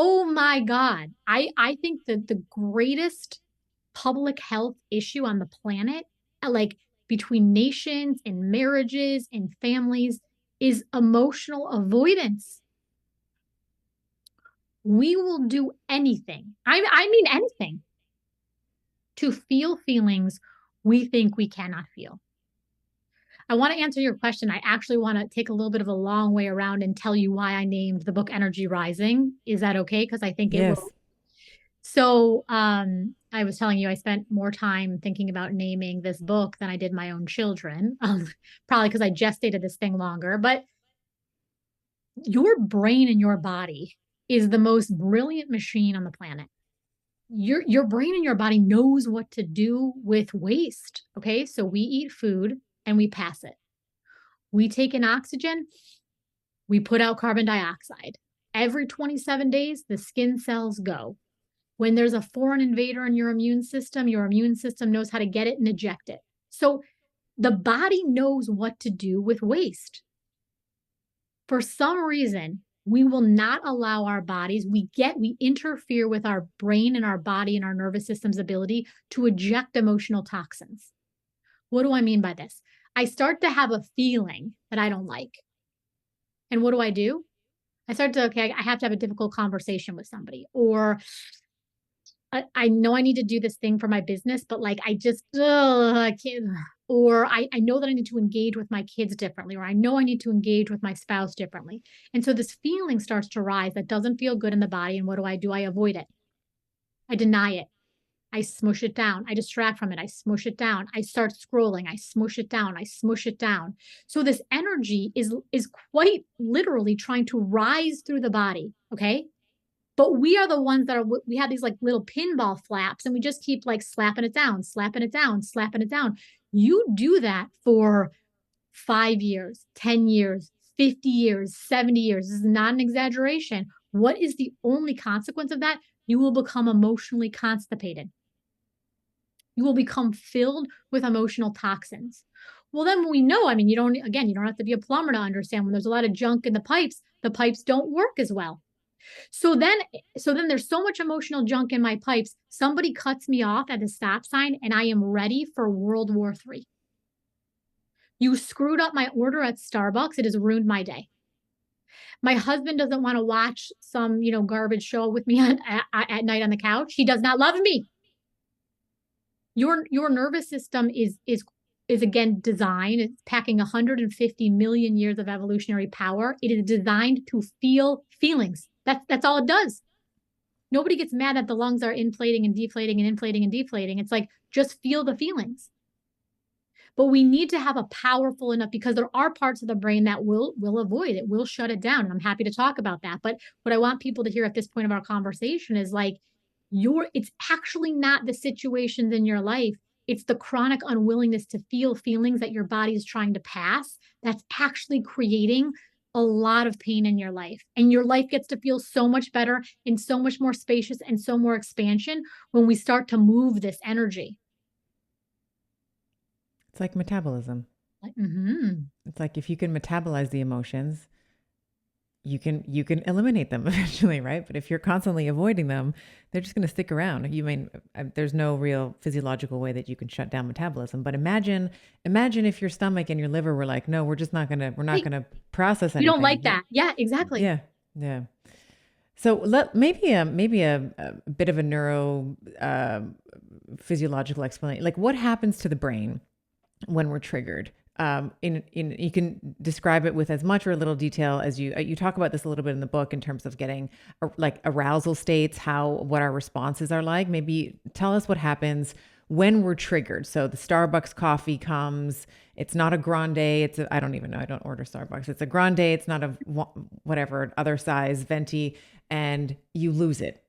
Oh my God. I think that the greatest public health issue on the planet, like between nations and marriages and families, is emotional avoidance. We will do anything. I mean anything to feel feelings we think we cannot feel. I want to answer your question. I actually want to take a little bit of a long way around and tell you why I named the book Energy Rising. Is that okay? Because I think it will. Yes. So, I was telling you I spent more time thinking about naming this book than I did my own children. Probably because I gestated this thing longer. But your brain and your body is the most brilliant machine on the planet. Your brain and your body knows what to do with waste. Okay, so we eat food and we pass it. We take in oxygen, we put out carbon dioxide. Every 27 days, the skin cells go. When there's a foreign invader in your immune system knows how to get it and eject it. So the body knows what to do with waste. For some reason, we will not allow our bodies, we interfere with our brain and our body and our nervous system's ability to eject emotional toxins. What do I mean by this? I start to have a feeling that I don't like. And what do? I start to, okay, I have to have a difficult conversation with somebody, or I know I need to do this thing for my business, but like I just, I can't. Or I know that I need to engage with my kids differently, or I know I need to engage with my spouse differently. And so this feeling starts to rise that doesn't feel good in the body. And what do? I avoid it. I deny it. I smush it down. I distract from it. I smush it down. I start scrolling. I smush it down. I smush it down. So this energy is quite literally trying to rise through the body. Okay. But we are the ones that are, we have these like little pinball flaps and we just keep like slapping it down, slapping it down, slapping it down. You do that for 5 years, 10 years, 50 years, 70 years. This is not an exaggeration. What is the only consequence of that? You will become emotionally constipated. You will become filled with emotional toxins. Well, then we know, I mean, you don't have to be a plumber to understand when there's a lot of junk in the pipes don't work as well. So then, so then there's so much emotional junk in my pipes. Somebody cuts me off at a stop sign and I am ready for World War III. You screwed up my order at Starbucks. It has ruined my day. My husband doesn't want to watch some, garbage show with me at night on the couch. He does not love me. Your nervous system is again designed. It's packing 150 million years of evolutionary power. It is designed to feel feelings. That's all it does. Nobody gets mad that the lungs are inflating and deflating and inflating and deflating. It's like just feel the feelings. But we need to have a powerful enough, because there are parts of the brain that will avoid it, will shut it down. And I'm happy to talk about that. But what I want people to hear at this point of our conversation is like it's actually not the situations in your life. It's the chronic unwillingness to feel feelings that your body is trying to pass that's actually creating a lot of pain in your life. And your life gets to feel so much better and so much more spacious and so more expansion when we start to move this energy. It's like metabolism. Like, mm-hmm. It's like if you can metabolize the emotions, you can eliminate them eventually, right? But if you're constantly avoiding them, they're just going to stick around. You mean there's no real physiological way that you can shut down metabolism. But imagine if your stomach and your liver were like, no, we're not Hey, gonna process you don't anything. like that. Yeah, exactly. Yeah, yeah. So maybe a bit of a neuro physiological explanation. Like what happens to the brain when we're triggered. In you can describe it with as much or a little detail as you talk about this a little bit in the book in terms of getting like arousal states, what our responses are like. Maybe tell us what happens when we're triggered. So the Starbucks coffee comes. It's not a grande. I don't even know. I don't order Starbucks. It's a grande. It's not a whatever other size venti, and you lose it.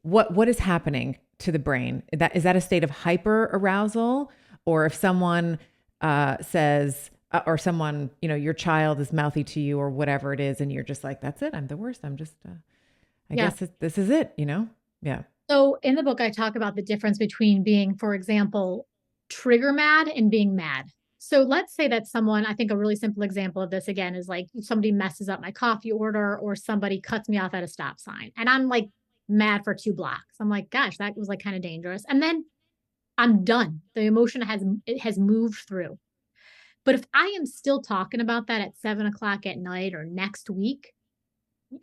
What is happening to the brain? Is that a state of hyper arousal? Or if someone says, or someone, your child is mouthy to you or whatever it is, and you're just like, that's it. I'm the worst. I'm just, I Yeah. guess this is it. Yeah. So in the book, I talk about the difference between being, for example, trigger mad and being mad. So let's say that someone, I think a really simple example of this again is like somebody messes up my coffee order or somebody cuts me off at a stop sign and I'm like mad for 2 blocks. I'm like, gosh, that was like kind of dangerous. And then I'm done. The emotion has moved through. But if I am still talking about that at 7 o'clock at night or next week,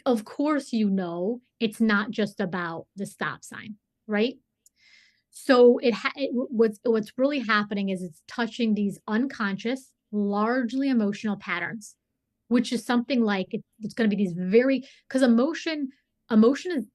of course, it's not just about the stop sign, right? So what's really happening is it's touching these unconscious, largely emotional patterns, which is something like it's going to be these very because emotion is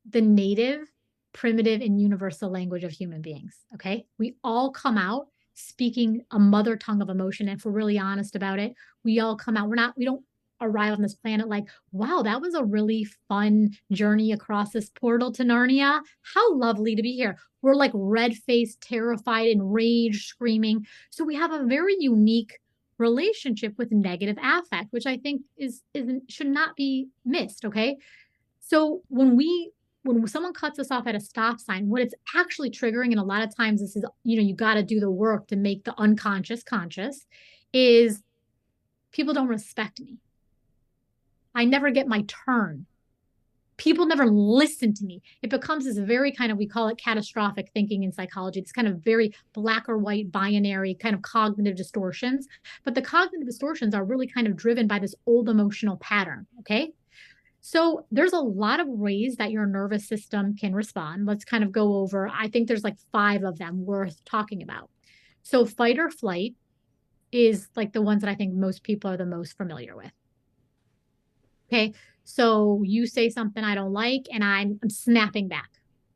the native, primitive, and universal language of human beings. Okay, we all come out speaking a mother tongue of emotion, and if we're really honest about it, we all come out. We don't arrive on this planet like, wow, that was a really fun journey across this portal to Narnia. How lovely to be here. We're like red faced, terrified, enraged, screaming. So we have a very unique relationship with negative affect, which I think isn't should not be missed. Okay. So when someone cuts us off at a stop sign, what it's actually triggering, and a lot of times this is, you got to do the work to make the unconscious conscious, is people don't respect me. I never get my turn. People never listen to me. It becomes this very kind of, we call it catastrophic thinking in psychology. It's kind of very black or white, binary kind of cognitive distortions. But the cognitive distortions are really kind of driven by this old emotional pattern. Okay. So there's a lot of ways that your nervous system can respond. Let's kind of go over, I think there's like 5 of them worth talking about. So fight or flight is like the ones that I think most people are the most familiar with. Okay. So you say something I don't like and I'm snapping back.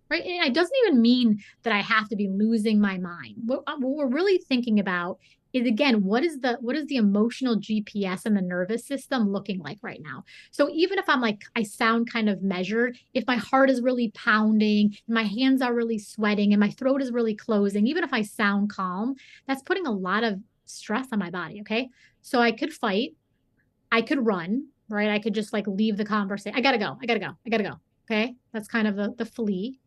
Right. And it doesn't even mean that I have to be losing my mind. What we're really thinking about is again, what is the emotional GPS in the nervous system looking like right now? So even if I'm like I sound kind of measured, if my heart is really pounding, my hands are really sweating, and my throat is really closing, even if I sound calm, that's putting a lot of stress on my body. Okay. So I could fight, I could run, right? I could just like leave the conversation. I gotta go. I gotta go. I gotta go. Okay. That's kind of the flee.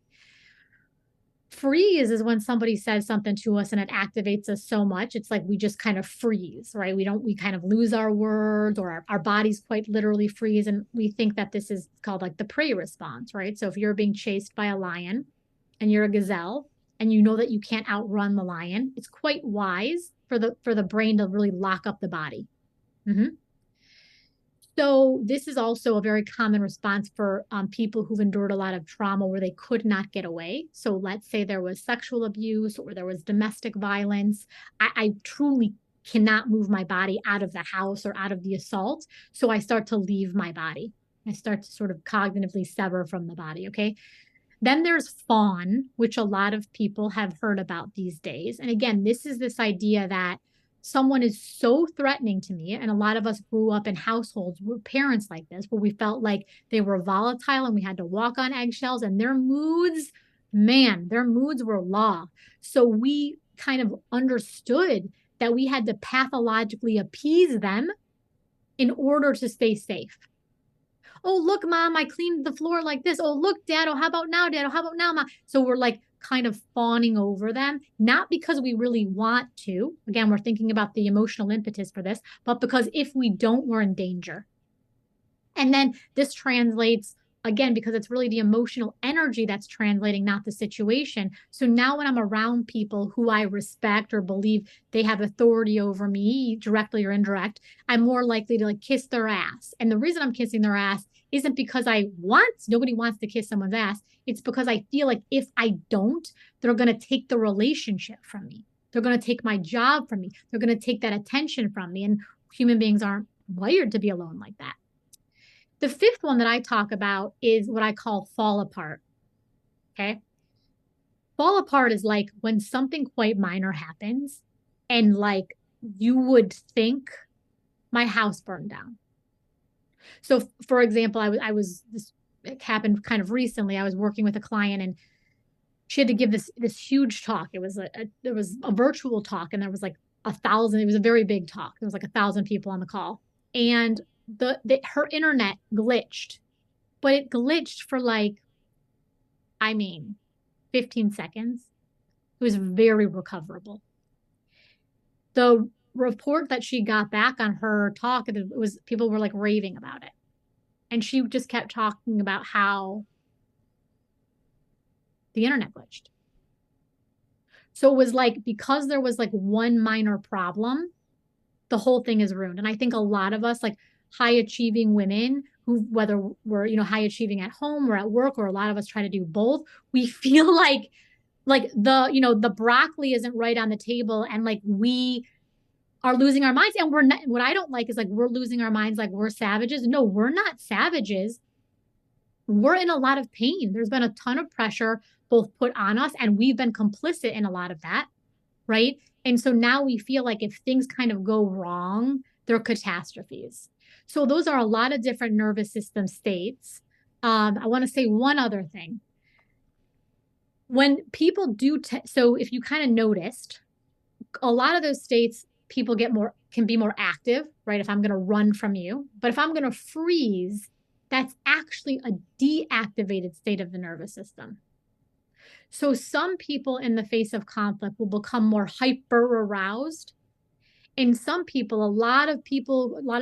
Freeze is when somebody says something to us and it activates us so much. It's like we just kind of freeze, right? We kind of lose our words or our bodies quite literally freeze. And we think that this is called like the prey response, right? So if you're being chased by a lion and you're a gazelle and you know that you can't outrun the lion, it's quite wise for the brain to really lock up the body. Mm-hmm. So this is also a very common response for people who've endured a lot of trauma where they could not get away. So let's say there was sexual abuse or there was domestic violence. I truly cannot move my body out of the house or out of the assault. So I start to leave my body. I start to sort of cognitively sever from the body. Okay. Then there's fawn, which a lot of people have heard about these days. And again, this is this idea that someone is so threatening to me. And a lot of us grew up in households with parents like this, where we felt like they were volatile and we had to walk on eggshells, and their moods, man, their moods were law. So we kind of understood that we had to pathologically appease them in order to stay safe. Oh, look, mom, I cleaned the floor like this. Oh, look, dad. Oh, how about now, dad? Oh, how about now, mom? So we're like kind of fawning over them, not because we really want to. Again, we're thinking about the emotional impetus for this, but because if we don't, we're in danger. And then this translates again because it's really the emotional energy that's translating, not the situation. So now when I'm around people who I respect or believe they have authority over me, directly or indirect, I'm more likely to like kiss their ass. And the reason I'm kissing their ass isn't because nobody wants to kiss someone's ass. It's because I feel like if I don't, they're going to take the relationship from me. They're going to take my job from me. They're going to take that attention from me. And human beings aren't wired to be alone like that. The fifth one that I talk about is what I call fall apart. Okay. Fall apart is like when something quite minor happens and like you would think my house burned down. So for example, this it happened kind of recently. I was working with a client and she had to give this huge talk. There was a virtual talk and there was like 1,000. It was a very big talk. There was like 1,000 people on the call, and her internet glitched, but it glitched for like, I mean, 15 seconds. It was very recoverable. The report that she got back on her talk, it was people were like raving about it. And she just kept talking about how the internet glitched. So it was like, because there was like one minor problem, the whole thing is ruined. And I think a lot of us, like high achieving women who, whether we're, high achieving at home or at work, or a lot of us try to do both, we feel like the broccoli isn't right on the table, and like we are losing our minds. And we're not, what I don't like is like we're losing our minds like we're savages. No, we're not savages. We're in a lot of pain. There's been a ton of pressure both put on us, and we've been complicit in a lot of that, right? And so now we feel like if things kind of go wrong, they're catastrophes. So those are a lot of different nervous system states. I want to say one other thing. When people do, so if you kind of noticed, a lot of those states, people can be more active, right? If I'm going to run from you, but if I'm going to freeze, that's actually a deactivated state of the nervous system. So some people in the face of conflict will become more hyper aroused. And some people, a lot of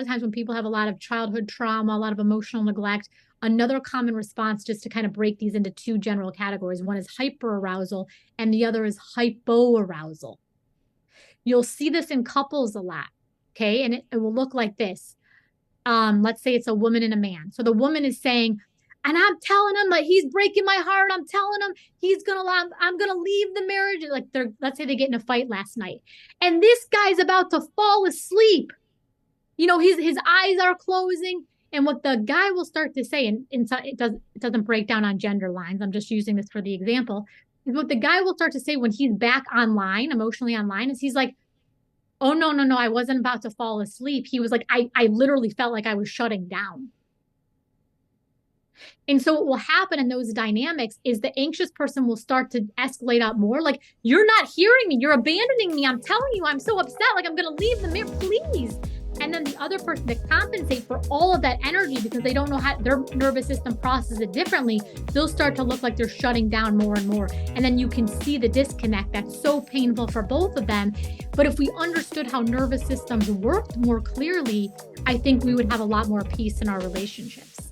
times when people have a lot of childhood trauma, a lot of emotional neglect, another common response, just to kind of break these into two general categories. One is hyper arousal and the other is hypo arousal. You'll see this in couples a lot. Okay. And it will look like this. Let's say it's a woman and a man. So the woman is saying, and I'm telling him, like, he's breaking my heart. I'm telling him I'm gonna leave the marriage. Like, let's say they get in a fight last night, and this guy's about to fall asleep. His eyes are closing, and what the guy will start to say, and it doesn't break down on gender lines. I'm just using this for the example. Is what the guy will start to say when he's back online, emotionally online, is he's like, "Oh no, I wasn't about to fall asleep." He was like, I literally felt like I was shutting down. And so what will happen in those dynamics is the anxious person will start to escalate out more. Like, you're not hearing me. You're abandoning me. I'm telling you, I'm so upset. Like, I'm going to leave the mirror, please. And then the other person, to compensate for all of that energy, because they don't know how their nervous system processes it differently, they'll start to look like they're shutting down more and more. And then you can see the disconnect that's so painful for both of them. But if we understood how nervous systems worked more clearly, I think we would have a lot more peace in our relationships.